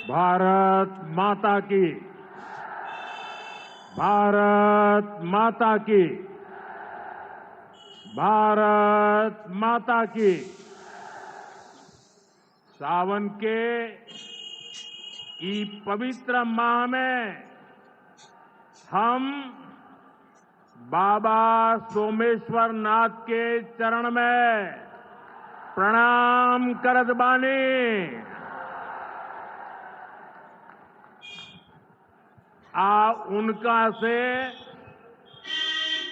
भारत माता की, भारत माता की, भारत माता की। सावन के ई पवित्र माह में हम बाबा सोमेश्वर नाथ के चरण में प्रणाम करत बानी। उनका से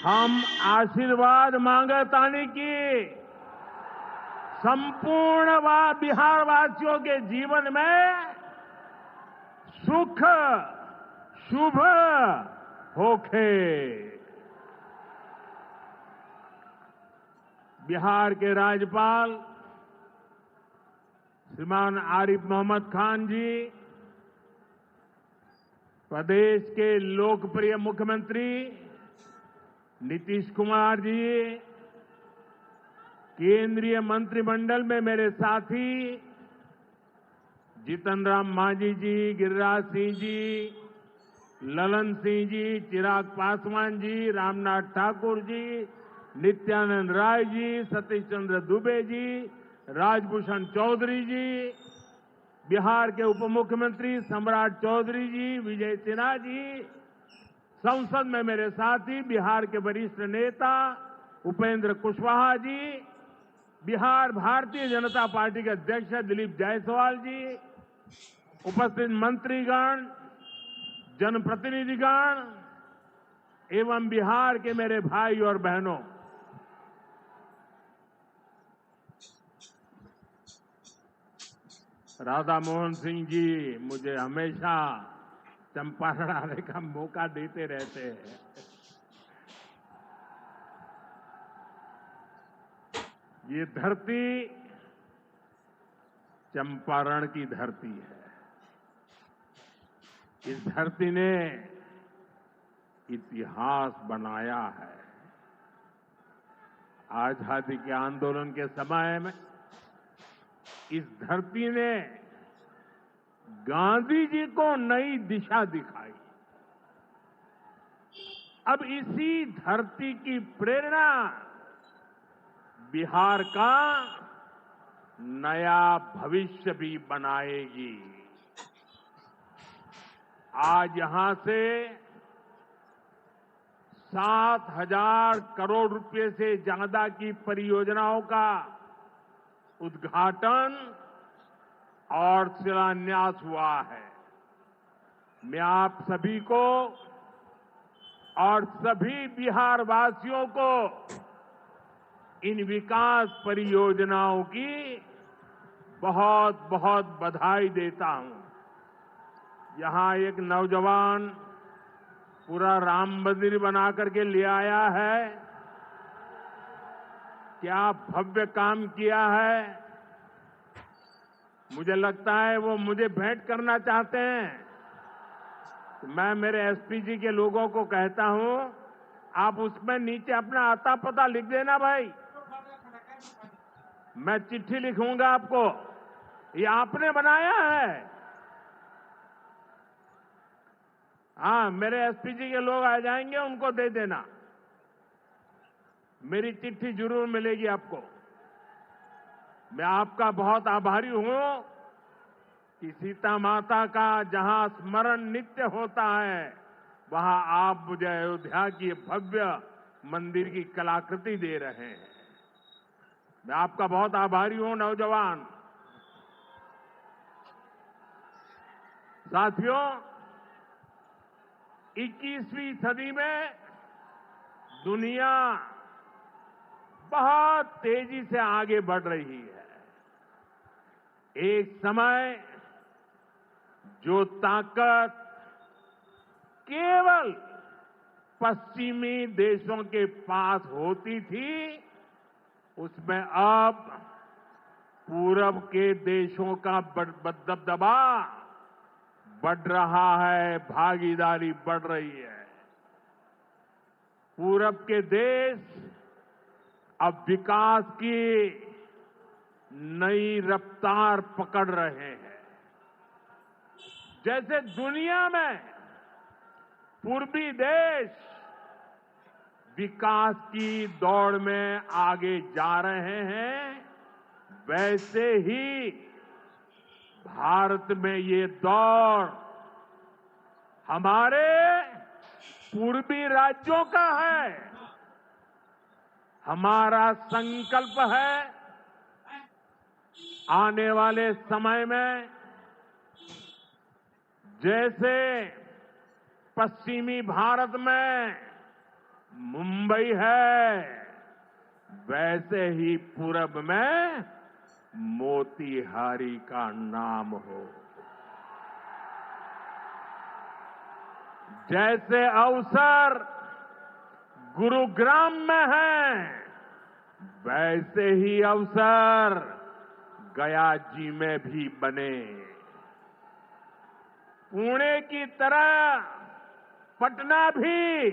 हम आशीर्वाद मांगतानी की संपूर्ण बिहार वासियों के जीवन में सुख शुभ होखे। बिहार के राज्यपाल श्रीमान आरिफ मोहम्मद खान जी, प्रदेश के लोकप्रिय मुख्यमंत्री नीतीश कुमार जी, केंद्रीय मंत्रिमंडल में मेरे साथी जीतन राम मांझी जी, गिरिराज सिंह जी, ललन सिंह जी, चिराग पासवान जी, रामनाथ ठाकुर जी, नित्यानंद राय जी, सतीश चंद्र दुबे जी, राजभूषण चौधरी जी, बिहार के उप मुख्यमंत्री सम्राट चौधरी जी, विजय सिन्हा जी, संसद में मेरे साथी बिहार के वरिष्ठ नेता उपेंद्र कुशवाहा जी, बिहार भारतीय जनता पार्टी के अध्यक्ष दिलीप जायसवाल जी, उपस्थित मंत्रीगण, जनप्रतिनिधिगण एवं बिहार के मेरे भाई और बहनों, राधा मोहन सिंह जी मुझे हमेशा चंपारण आने का मौका देते रहते हैं। ये धरती चंपारण की धरती है। इस धरती ने इतिहास बनाया है। आजादी के आंदोलन के समय में इस धरती ने गांधी जी को नई दिशा दिखाई। अब इसी धरती की प्रेरणा बिहार का नया भविष्य भी बनाएगी। आज यहां से 7,000 करोड़ रुपए से ज्यादा की परियोजनाओं का उद्घाटन और शिलान्यास हुआ है। मैं आप सभी को और सभी बिहार वासियों को इन विकास परियोजनाओं की बहुत बहुत बधाई देता हूं। यहां एक नौजवान पूरा राम मंदिर बना करके ले आया है। क्या भव्य काम किया है। मुझे लगता है वो मुझे भेंट करना चाहते हैं। तो मैं मेरे एसपीजी के लोगों को कहता हूं, आप उसमें नीचे अपना आता पता लिख देना भाई। मैं चिट्ठी लिखूंगा आपको। ये आपने बनाया है। हाँ, मेरे एसपीजी के लोग आ जाएंगे, उनको दे देना। मेरी चिट्ठी जरूर मिलेगी आपको। मैं आपका बहुत आभारी हूं कि सीता माता का जहां स्मरण नित्य होता है, वहां आप मुझे अयोध्या की भव्य मंदिर की कलाकृति दे रहे हैं। मैं आपका बहुत आभारी हूं नौजवान साथियों। 21वीं सदी में दुनिया बहुत तेजी से आगे बढ़ रही है। एक समय जो ताकत केवल पश्चिमी देशों के पास होती थी, उसमें अब पूरब के देशों का दबदबा बढ़ रहा है, भागीदारी बढ़ रही है। पूरब के देश अब विकास की नई रफ्तार पकड़ रहे हैं। जैसे दुनिया में पूर्वी देश विकास की दौड़ में आगे जा रहे हैं, वैसे ही भारत में ये दौड़ हमारे पूर्वी राज्यों का है। हमारा संकल्प है आने वाले समय में जैसे पश्चिमी भारत में मुंबई है, वैसे ही पूरब में मोतीहारी का नाम हो। जैसे अवसर गुरुग्राम में है, वैसे ही अवसर गया जी में भी बने। पुणे की तरह पटना भी,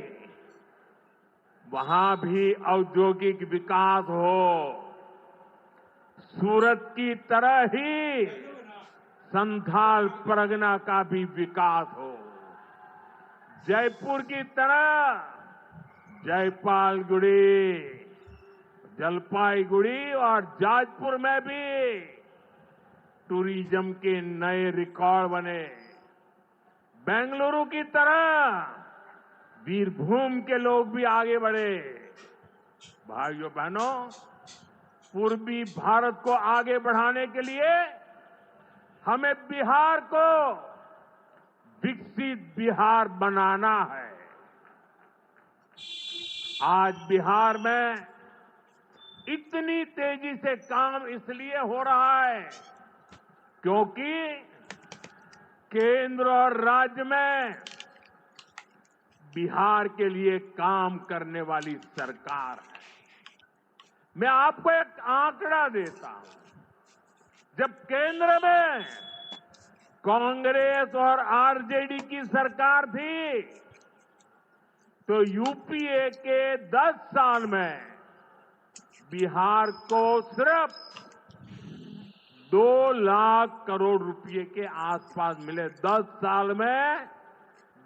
वहां भी औद्योगिक विकास हो। सूरत की तरह ही संथाल परगना का भी विकास हो। जयपुर की तरह जयपालगुड़ी, जलपाईगुड़ी और जाजपुर में भी टूरिज्म के नए रिकॉर्ड बने। बेंगलुरु की तरह वीरभूम के लोग भी आगे बढ़े। भाइयों बहनों, पूर्वी भारत को आगे बढ़ाने के लिए हमें बिहार को विकसित बिहार बनाना है। आज बिहार में इतनी तेजी से काम इसलिए हो रहा है क्योंकि केंद्र और राज्य में बिहार के लिए काम करने वाली सरकार है। मैं आपको एक आंकड़ा देता हूं। जब केंद्र में कांग्रेस और आरजेडी की सरकार थी, तो यूपीए के 10 साल में बिहार को सिर्फ 2 लाख करोड़ रुपए के आसपास मिले। 10 साल में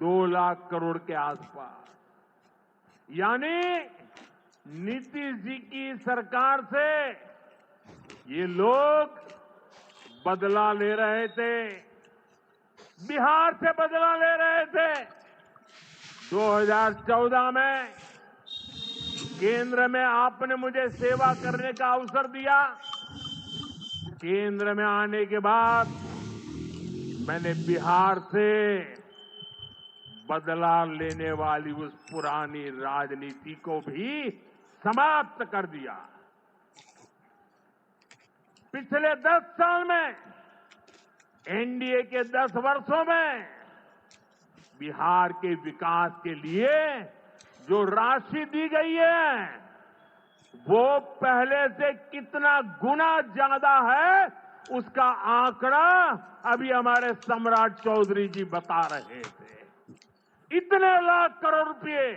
2 लाख करोड़ के आसपास। यानी नीतीश जी की सरकार से ये लोग बदला ले रहे थे, बिहार से बदला ले रहे थे। 2014 में केंद्र में आपने मुझे सेवा करने का अवसर दिया। केंद्र में आने के बाद मैंने बिहार से बदला लेने वाली उस पुरानी राजनीति को भी समाप्त कर दिया। पिछले 10 साल में, एनडीए के 10 वर्षों में बिहार के विकास के लिए जो राशि दी गई है, वो पहले से कितना गुना ज्यादा है, उसका आंकड़ा अभी हमारे सम्राट चौधरी जी बता रहे थे। इतने लाख करोड़ रुपए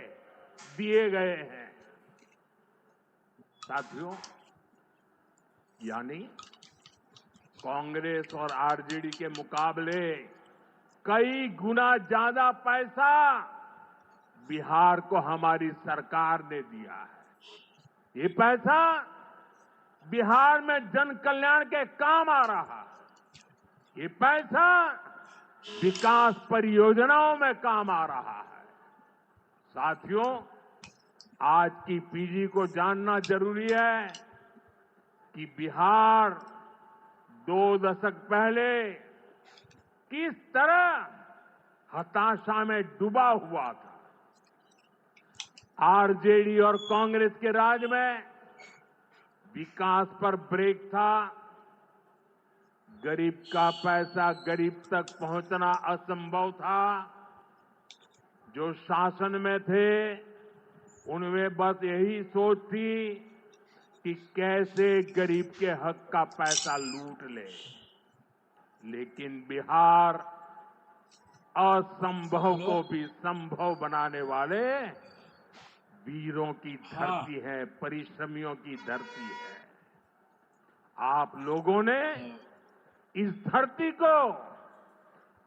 दिए गए हैं। साथियों, यानी कांग्रेस और आरजेडी के मुकाबले कई गुना ज्यादा पैसा बिहार को हमारी सरकार ने दिया है। ये पैसा बिहार में जन कल्याण के काम आ रहा है। ये पैसा विकास परियोजनाओं में काम आ रहा है। साथियों, आज की पीढ़ी को जानना जरूरी है कि बिहार 2 दशक पहले किस तरह हताशा में डूबा हुआ था। आरजेडी और कांग्रेस के राज में विकास पर ब्रेक था। गरीब का पैसा गरीब तक पहुंचना असंभव था। जो शासन में थे, उनमें बस यही सोच थी कि कैसे गरीब के हक का पैसा लूट ले। लेकिन बिहार असंभव को भी संभव बनाने वाले वीरों की धरती है, परिश्रमियों की धरती है। आप लोगों ने इस धरती को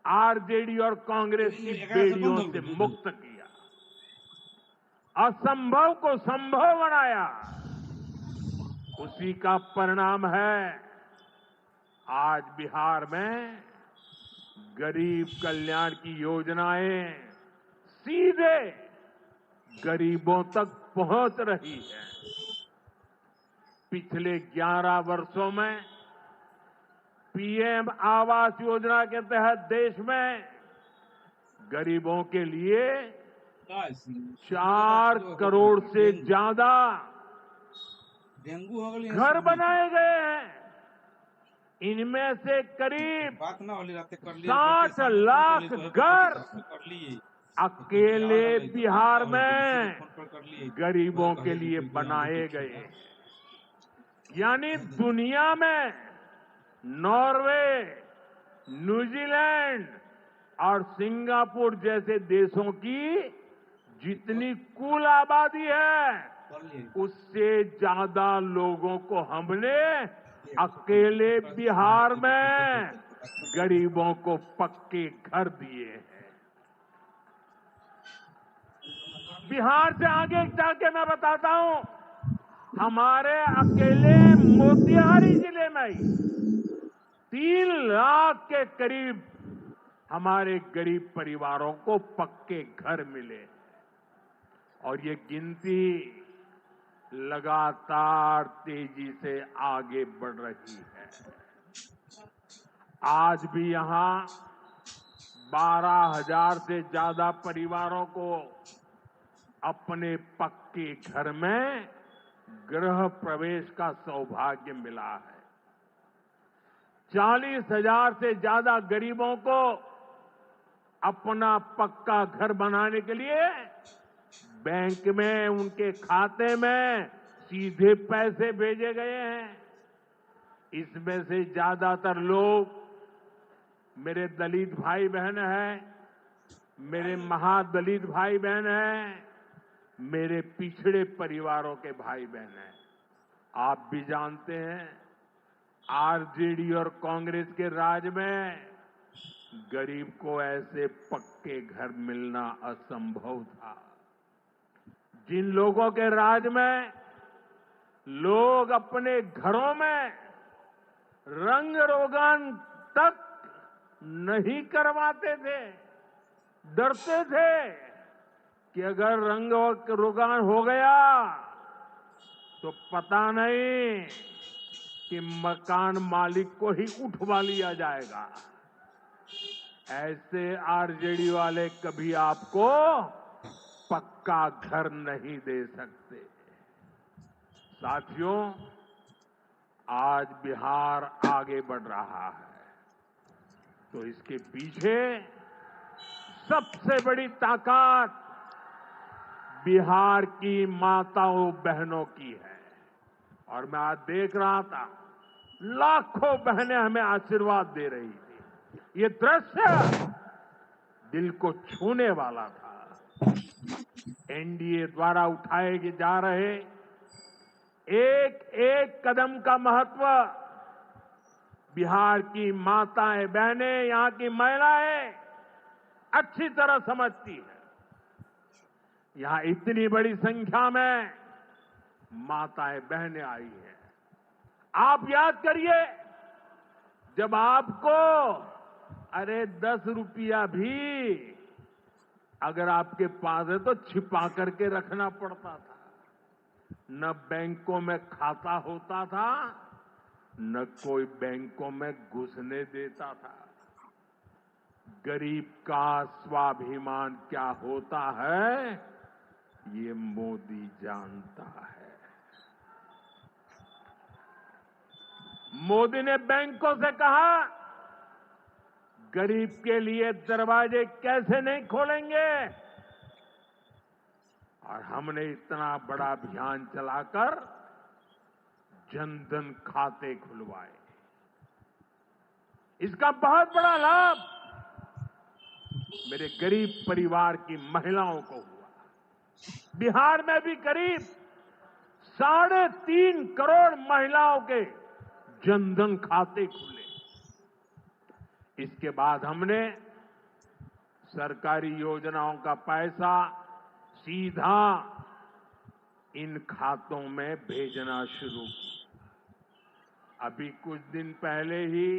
आरजेडी और कांग्रेस की बेड़ियों से मुक्त किया, असंभव को संभव बनाया। उसी का परिणाम है आज बिहार में गरीब कल्याण की योजनाएं सीधे गरीबों तक पहुंच रही है। पिछले 11 वर्षों में पीएम आवास योजना के तहत देश में गरीबों के लिए 4 करोड़ से ज्यादा घर बनाए गए हैं। इनमें से करीब 60 लाख घर अकेले बिहार में गरीबों के लिए बनाए गए। यानी दुनिया में नॉर्वे, न्यूजीलैंड और सिंगापुर जैसे देशों की जितनी कुल आबादी है, उससे ज्यादा लोगों को हमने अकेले बिहार में गरीबों को पक्के घर दिए हैं। बिहार से आगे जाके मैं बताता हूं, हमारे अकेले मोतिहारी जिले में ही 3 लाख के करीब हमारे गरीब परिवारों को पक्के घर मिले और ये गिनती लगातार तेजी से आगे बढ़ रही है। आज भी यहां 12,000 से ज्यादा परिवारों को अपने पक्के घर में गृह प्रवेश का सौभाग्य मिला है। 40,000 से ज्यादा गरीबों को अपना पक्का घर बनाने के लिए बैंक में उनके खाते में सीधे पैसे भेजे गए हैं। इसमें से ज्यादातर लोग मेरे दलित भाई बहन हैं, मेरे महादलित भाई बहन हैं, मेरे पिछड़े परिवारों के भाई बहन हैं। आप भी जानते हैं, आरजेडी और कांग्रेस के राज में गरीब को ऐसे पक्के घर मिलना असंभव था। जिन लोगों के राज में लोग अपने घरों में रंग रोगन तक नहीं करवाते थे, डरते थे कि अगर रंग रोगन हो गया तो पता नहीं कि मकान मालिक को ही उठवा लिया जाएगा। ऐसे आरजेडी वाले कभी आपको पक्का घर नहीं दे सकते। साथियों, आज बिहार आगे बढ़ रहा है तो इसके पीछे सबसे बड़ी ताकत बिहार की माताओं बहनों की है। और मैं आज देख रहा था, लाखों बहनें हमें आशीर्वाद दे रही थी। ये दृश्य दिल को छूने वाला था। एनडीए द्वारा उठाए जा रहे एक एक कदम का महत्व बिहार की माताएं बहनें, यहां की महिलाएं अच्छी तरह समझती है। यहां इतनी बड़ी संख्या में माताएं बहनें आई हैं। आप याद करिए, जब आपको 10 रुपया भी अगर आपके पास है तो छिपा करके रखना पड़ता था। न बैंकों में खाता होता था, न कोई बैंकों में घुसने देता था। गरीब का स्वाभिमान क्या होता है, ये मोदी जानता है। मोदी ने बैंकों से कहा, गरीब के लिए दरवाजे कैसे नहीं खोलेंगे, और हमने इतना बड़ा अभियान चलाकर जनधन खाते खुलवाए। इसका बहुत बड़ा लाभ मेरे गरीब परिवार की महिलाओं को हुआ। बिहार में भी करीब 3.5 करोड़ महिलाओं के जनधन खाते खुले। इसके बाद हमने सरकारी योजनाओं का पैसा सीधा इन खातों में भेजना शुरू किया। अभी कुछ दिन पहले ही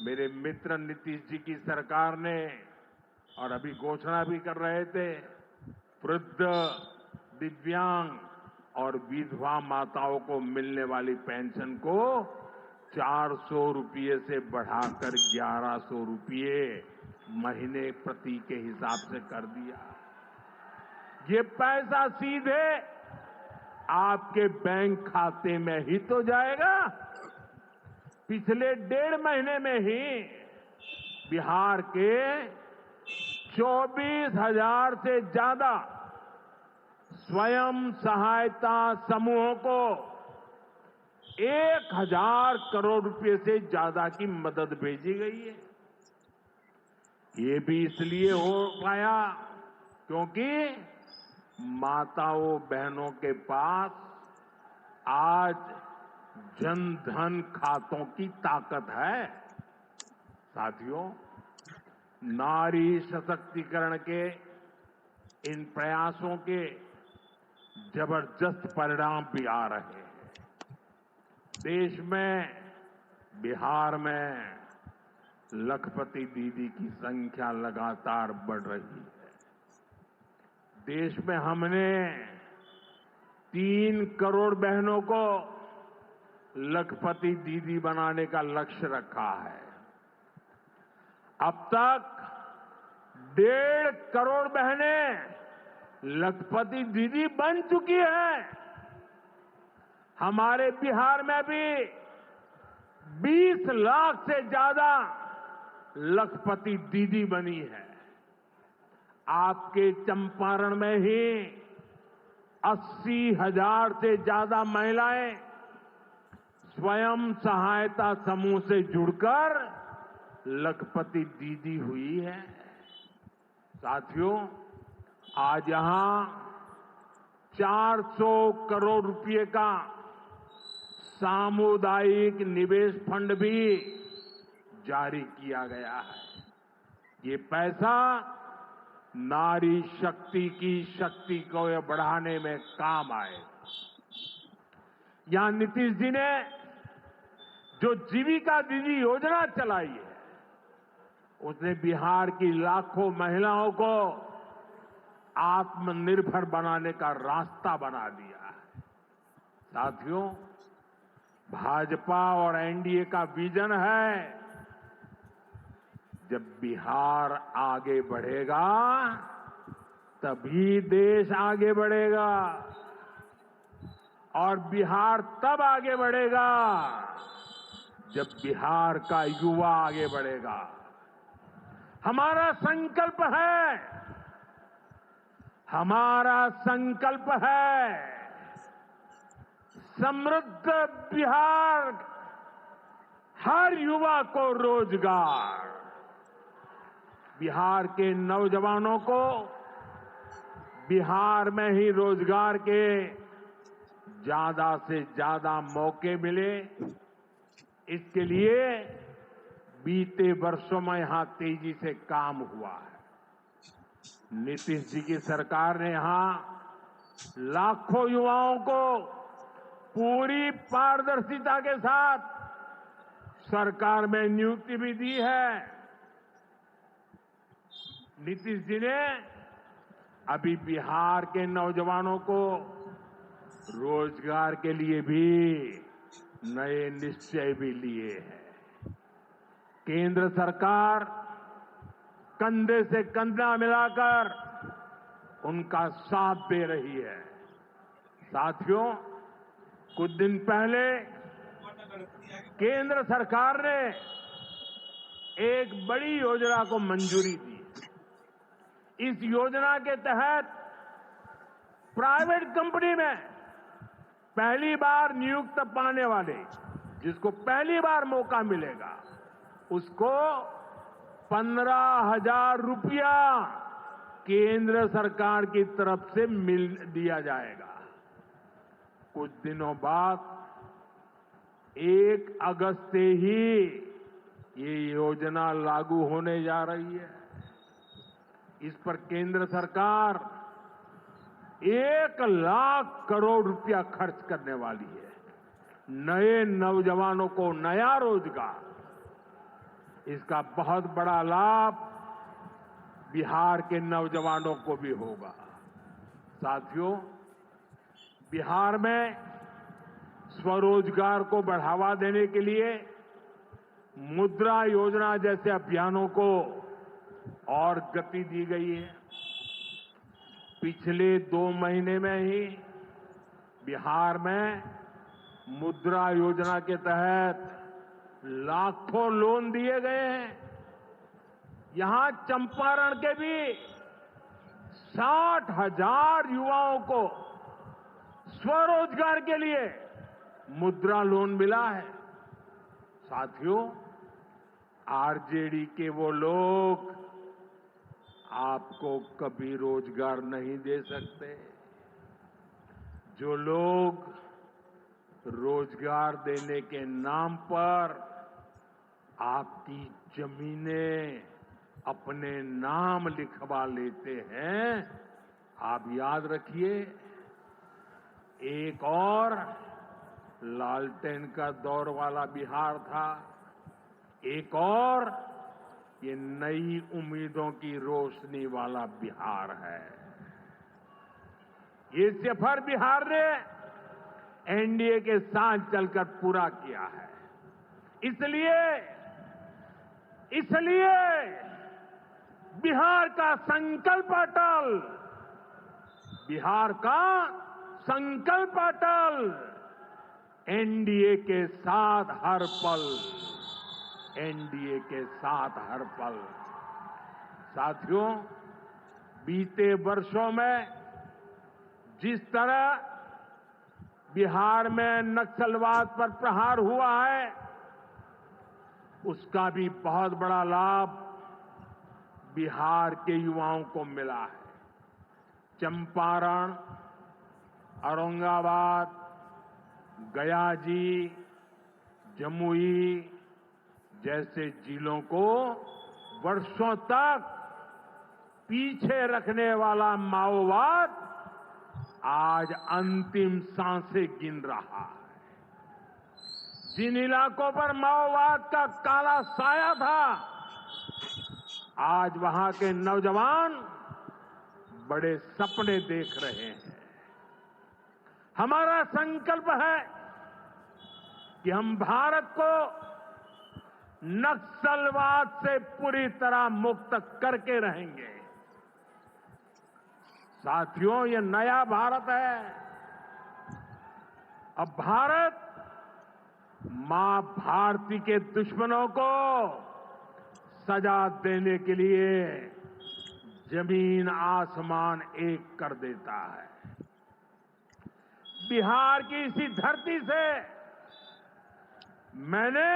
मेरे मित्र नीतीश जी की सरकार ने, और अभी घोषणा भी कर रहे थे, वृद्ध, दिव्यांग और विधवा माताओं को मिलने वाली पेंशन को 400 रुपये से बढ़ाकर 1100 रुपये महीने प्रति के हिसाब से कर दिया। ये पैसा सीधे आपके बैंक खाते में ही तो जाएगा। पिछले 1.5 महीने में ही बिहार के 24,000 से ज्यादा स्वयं सहायता समूहों को 1,000 करोड़ रुपए से ज्यादा की मदद भेजी गई है। ये भी इसलिए हो पाया क्योंकि माताओं बहनों के पास आज जन धन खातों की ताकत है। साथियों, नारी सशक्तिकरण के इन प्रयासों के जबरदस्त परिणाम भी आ रहे हैं। देश में, बिहार में लखपति दीदी की संख्या लगातार बढ़ रही है। देश में हमने 3 करोड़ बहनों को लखपति दीदी बनाने का लक्ष्य रखा है। अब तक 1.5 करोड़ बहनें लखपति दीदी बन चुकी हैं। हमारे बिहार में भी 20 लाख से ज्यादा लखपति दीदी बनी है। आपके चंपारण में ही 80,000 से ज्यादा महिलाएं स्वयं सहायता समूह से जुड़कर लखपति दीदी हुई है। साथियों, आज यहां 400 करोड़ रुपए का सामुदायिक निवेश फंड भी जारी किया गया है। ये पैसा नारी शक्ति की शक्ति को बढ़ाने में काम आएगा। यहां नीतीश जी ने जो जीविका दीदी योजना चलाई है, उसने बिहार की लाखों महिलाओं को आत्मनिर्भर बनाने का रास्ता बना दिया है। साथियों, भाजपा और एनडीए का विजन है, जब बिहार आगे बढ़ेगा तभी देश आगे बढ़ेगा, और बिहार तब आगे बढ़ेगा जब बिहार का युवा आगे बढ़ेगा। हमारा संकल्प है समृद्ध बिहार, हर युवा को रोजगार। बिहार के नौजवानों को बिहार में ही रोजगार के ज्यादा से ज्यादा मौके मिले, इसके लिए बीते वर्षों में यहां तेजी से काम हुआ है। नीतीश जी की सरकार ने यहां लाखों युवाओं को पूरी पारदर्शिता के साथ सरकार में नियुक्ति भी दी है। नीतीश जी ने अभी बिहार के नौजवानों को रोजगार के लिए भी नए निश्चय भी लिए हैं। केंद्र सरकार कंधे से कंधा मिलाकर उनका साथ दे रही है। साथियों, कुछ दिन पहले केंद्र सरकार ने एक बड़ी योजना को मंजूरी दी। इस योजना के तहत प्राइवेट कंपनी में पहली बार नियुक्त पाने वाले, जिसको पहली बार मौका मिलेगा, उसको 15,000 रुपया केंद्र सरकार की तरफ से दिया जाएगा। कुछ दिनों बाद 1 अगस्त से ही ये योजना लागू होने जा रही है। इस पर केंद्र सरकार 1,00,000 करोड़ रुपया खर्च करने वाली है। नए नौजवानों को नया रोजगार, इसका बहुत बड़ा लाभ बिहार के नौजवानों को भी होगा। साथियों, बिहार में स्वरोजगार को बढ़ावा देने के लिए मुद्रा योजना जैसे अभियानों को और गति दी गई है। पिछले 2 महीने में ही बिहार में मुद्रा योजना के तहत लाखों लोन दिए गए हैं। यहां चंपारण के भी 60,000 युवाओं को स्वरोजगार के लिए मुद्रा लोन मिला है। साथियों, आरजेडी के वो लोग आपको कभी रोजगार नहीं दे सकते। जो लोग रोजगार देने के नाम पर आपकी जमीनें अपने नाम लिखवा लेते हैं, आप याद रखिए, एक और लालटेन का दौर वाला बिहार था, एक और ये नई उम्मीदों की रोशनी वाला बिहार है। ये सफर बिहार ने एनडीए के साथ चलकर पूरा किया है। इसलिए बिहार का संकल्प अटल, बिहार का संकल्प अटल, एनडीए के साथ हर पल, एनडीए के साथ हर पल। साथियों, बीते वर्षों में जिस तरह बिहार में नक्सलवाद पर प्रहार हुआ है, उसका भी बहुत बड़ा लाभ बिहार के युवाओं को मिला है। चंपारण, औरंगाबाद, गया जी, जमुई जैसे जिलों को वर्षों तक पीछे रखने वाला माओवाद आज अंतिम सांसें गिन रहा है। जिन इलाकों पर माओवाद का काला साया था, आज वहां के नौजवान बड़े सपने देख रहे हैं। हमारा संकल्प है कि हम भारत को नक्सलवाद से पूरी तरह मुक्त करके रहेंगे। साथियों, ये नया भारत है। अब भारत मां भारती के दुश्मनों को सजा देने के लिए जमीन आसमान एक कर देता है। बिहार की इसी धरती से मैंने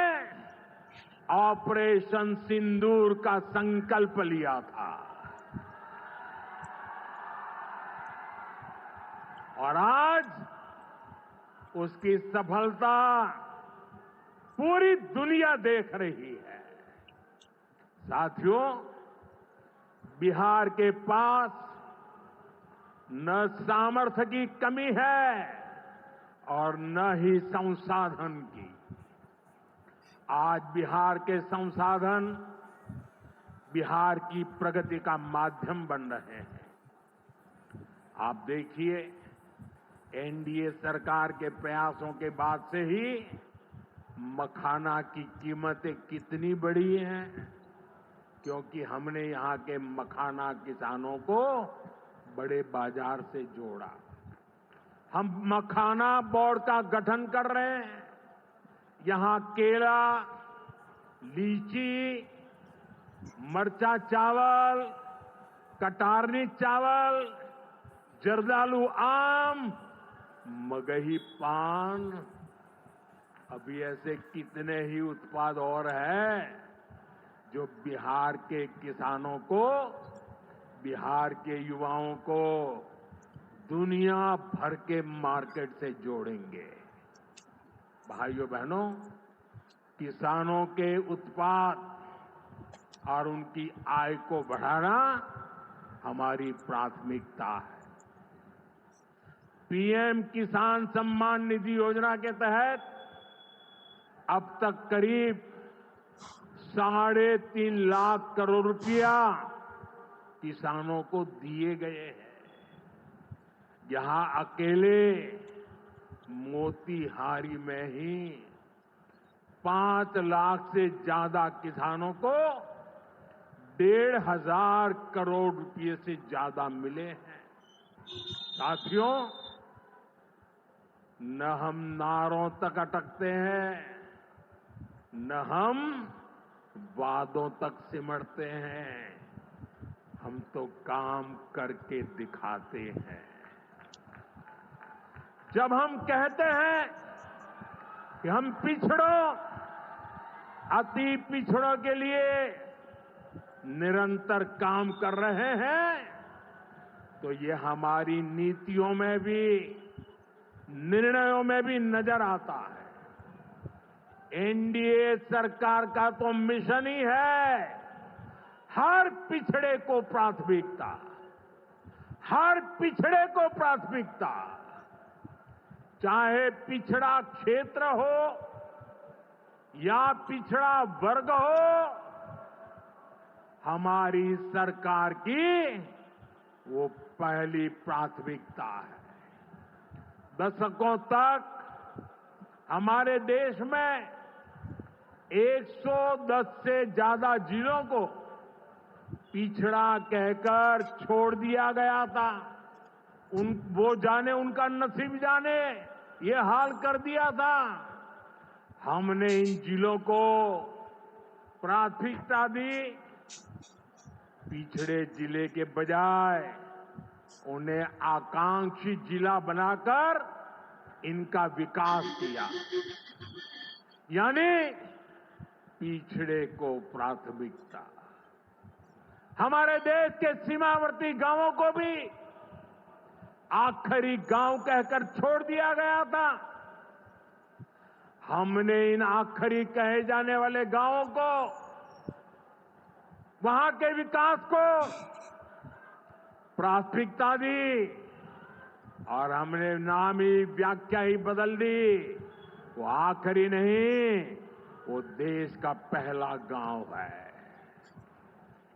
ऑपरेशन सिंदूर का संकल्प लिया था और आज उसकी सफलता पूरी दुनिया देख रही है। साथियों, बिहार के पास न सामर्थ्य की कमी है और न ही संसाधन की। आज बिहार के संसाधन बिहार की प्रगति का माध्यम बन रहे हैं। आप देखिए, एनडीए सरकार के प्रयासों के बाद से ही मखाना की कीमतें कितनी बढ़ी हैं, क्योंकि हमने यहां के मखाना किसानों को बड़े बाजार से जोड़ा। हम मखाना बोर्ड का गठन कर रहे हैं। यहां केला, लीची, मरचा चावल, कटारनी चावल, जर्दालू आम, मगही पान, अभी ऐसे कितने ही उत्पाद और हैं जो बिहार के किसानों को, बिहार के युवाओं को दुनिया भर के मार्केट से जोड़ेंगे। भाइयों बहनों, किसानों के उत्पाद और उनकी आय को बढ़ाना हमारी प्राथमिकता है। पीएम किसान सम्मान निधि योजना के तहत अब तक करीब 3.5 लाख करोड़ रुपया किसानों को दिए गए हैं। यहां अकेले मोतीहारी में ही 5 लाख से ज्यादा किसानों को 1,500 करोड़ रुपए से ज्यादा मिले हैं। साथियों, न हम नारों तक अटकते हैं, न हम वादों तक सिमटते हैं, हम तो काम करके दिखाते हैं। जब हम कहते हैं कि हम पिछड़ों, अति पिछड़ों के लिए निरंतर काम कर रहे हैं, तो ये हमारी नीतियों में भी, निर्णयों में भी नजर आता है। एनडीए सरकार का तो मिशन ही है हर पिछड़े को प्राथमिकता, हर पिछड़े को प्राथमिकता, चाहे पिछड़ा क्षेत्र हो या पिछड़ा वर्ग हो, हमारी सरकार की वो पहली प्राथमिकता है। दशकों तक हमारे देश में 110 से ज्यादा जिलों को पिछड़ा कहकर छोड़ दिया गया था। वो जाने, उनका नसीब जाने, ये हाल कर दिया था। हमने इन जिलों को प्राथमिकता दी। पिछड़े जिले के बजाय उन्हें आकांक्षी जिला बनाकर इनका विकास किया, यानी पिछड़े को प्राथमिकता। हमारे देश के सीमावर्ती गांवों को भी आखिरी गांव कहकर छोड़ दिया गया था। हमने इन आखिरी कहे जाने वाले गांवों को, वहां के विकास को प्राथमिकता दी और हमने नाम ही, व्याख्या ही बदल दी। वो आखिरी नहीं, वो देश का पहला गांव है,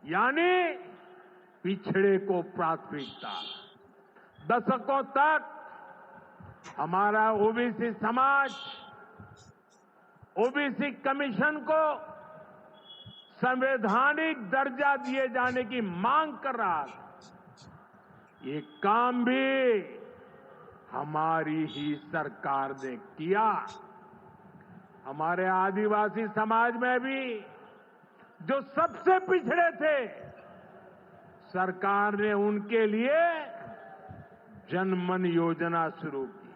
यानी पिछड़े को प्राथमिकता। दशकों तक हमारा ओबीसी समाज ओबीसी कमीशन को संवैधानिक दर्जा दिए जाने की मांग कर रहा था। ये काम भी हमारी ही सरकार ने किया। हमारे आदिवासी समाज में भी, जो सबसे पिछड़े थे, सरकार ने उनके लिए जनमन योजना शुरू की।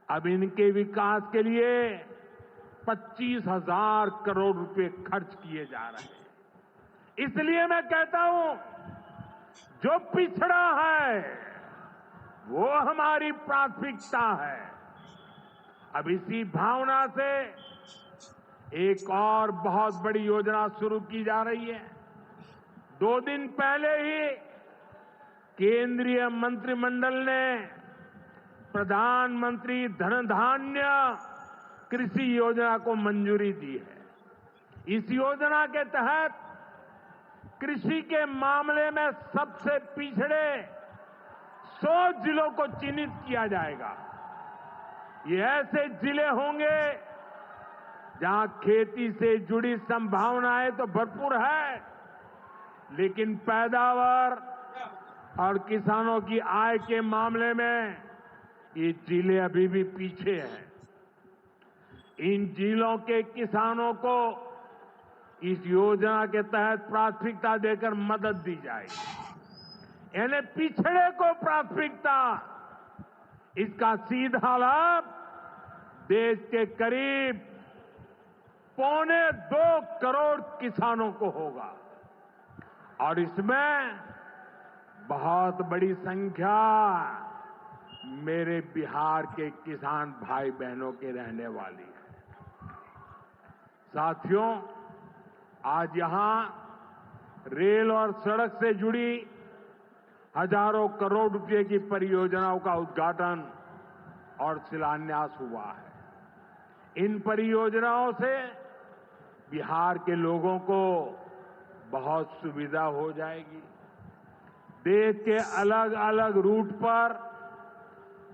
अब इनके विकास के लिए 25,000 करोड़ रुपए खर्च किए जा रहे हैं। इसलिए मैं कहता हूं, जो पिछड़ा है वो हमारी प्राथमिकता है। अब इसी भावना से एक और बहुत बड़ी योजना शुरू की जा रही है। 2 दिन पहले ही केंद्रीय मंत्रिमंडल ने प्रधानमंत्री धन धान्य कृषि योजना को मंजूरी दी है। इस योजना के तहत कृषि के मामले में सबसे पिछड़े 100 जिलों को चिन्हित किया जाएगा। ये ऐसे जिले होंगे जहां खेती से जुड़ी संभावनाएं तो भरपूर है, लेकिन पैदावार और किसानों की आय के मामले में ये जिले अभी भी पीछे हैं। इन जिलों के किसानों को इस योजना के तहत प्राथमिकता देकर मदद दी जाएगी। यानी पिछड़े को प्राथमिकता। इसका सीधा लाभ देश के करीब 2.25 करोड़ किसानों को होगा और इसमें बहुत बड़ी संख्या मेरे बिहार के किसान भाई बहनों के रहने वाली है। साथियों, आज यहां रेल और सड़क से जुड़ी हजारों करोड़ रुपए की परियोजनाओं का उद्घाटन और शिलान्यास हुआ है। इन परियोजनाओं से बिहार के लोगों को बहुत सुविधा हो जाएगी। देश के अलग अलग रूट पर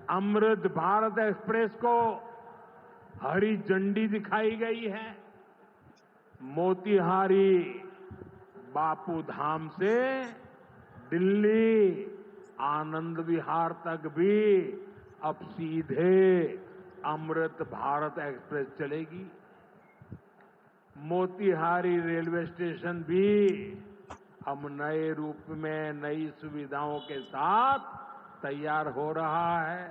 अमृत भारत एक्सप्रेस को हरी झंडी दिखाई गई है। मोतिहारी बापू धाम से दिल्ली आनंद विहार तक भी अब सीधे अमृत भारत एक्सप्रेस चलेगी। मोतिहारी रेलवे स्टेशन भी अब नए रूप में नई सुविधाओं के साथ तैयार हो रहा है।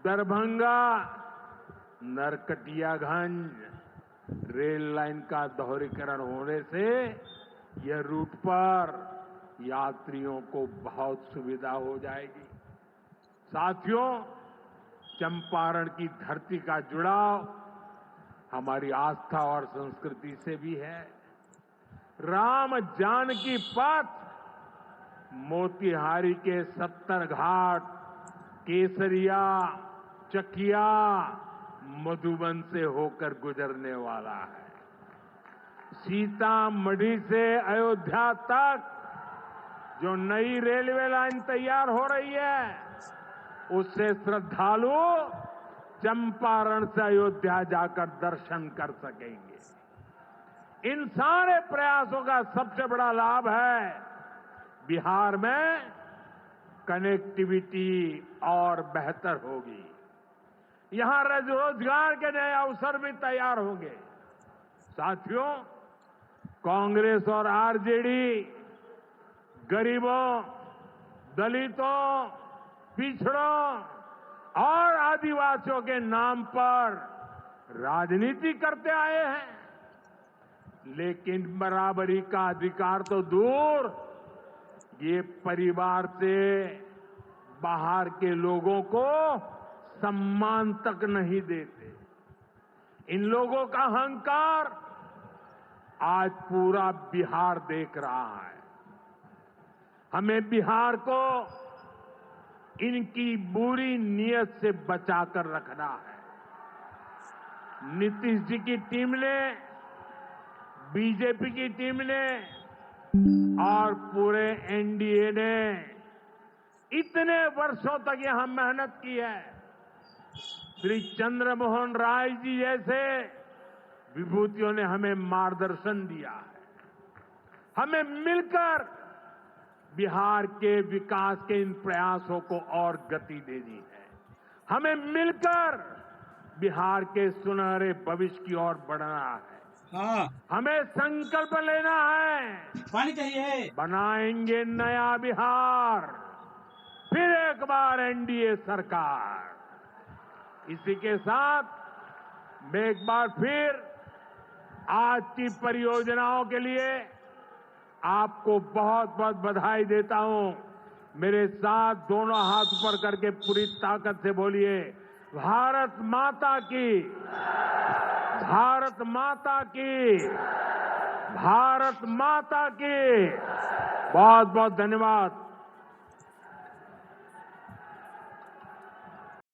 दरभंगा नरकटियागंज रेल लाइन का दोहरीकरण होने से यह रूट पर यात्रियों को बहुत सुविधा हो जाएगी। साथियों, चंपारण की धरती का जुड़ाव हमारी आस्था और संस्कृति से भी है। राम जानकी पथ मोतिहारी के 70 घाट, केसरिया, चकिया, मधुबन से होकर गुजरने वाला है। सीतामढ़ी से अयोध्या तक जो नई रेलवे लाइन तैयार हो रही है, उससे श्रद्धालु चंपारण से अयोध्या जाकर दर्शन कर सकेंगे। इन सारे प्रयासों का सबसे बड़ा लाभ है बिहार में कनेक्टिविटी और बेहतर होगी। यहां रोजगार के नए अवसर भी तैयार होंगे। साथियों, कांग्रेस और आरजेडी गरीबों, दलितों, पिछड़ों और आदिवासियों के नाम पर राजनीति करते आए हैं, लेकिन बराबरी का अधिकार तो दूर, ये परिवार से बाहर के लोगों को सम्मान तक नहीं देते। इन लोगों का अहंकार आज पूरा बिहार देख रहा है। हमें बिहार को इनकी बुरी नीयत से बचाकर रखना है। नीतीश जी की टीम ने, बीजेपी की टीम ने और पूरे एनडीए ने इतने वर्षों तक यहां मेहनत की है। श्री चंद्रमोहन राय जी जैसे विभूतियों ने हमें मार्गदर्शन दिया है। हमें मिलकर बिहार के विकास के इन प्रयासों को और गति देनी है। हमें मिलकर बिहार के सुनहरे भविष्य की ओर बढ़ना है। हाँ। हमें संकल्प लेना है, पानी चाहिए, बनाएंगे नया बिहार, फिर एक बार एनडीए सरकार। इसी के साथ मैं एक बार फिर आज की परियोजनाओं के लिए आपको बहुत बहुत बधाई देता हूं। मेरे साथ दोनों हाथ ऊपर करके पूरी ताकत से बोलिए, भारत माता की, भारत माता की, भारत माता की। बहुत बहुत धन्यवाद।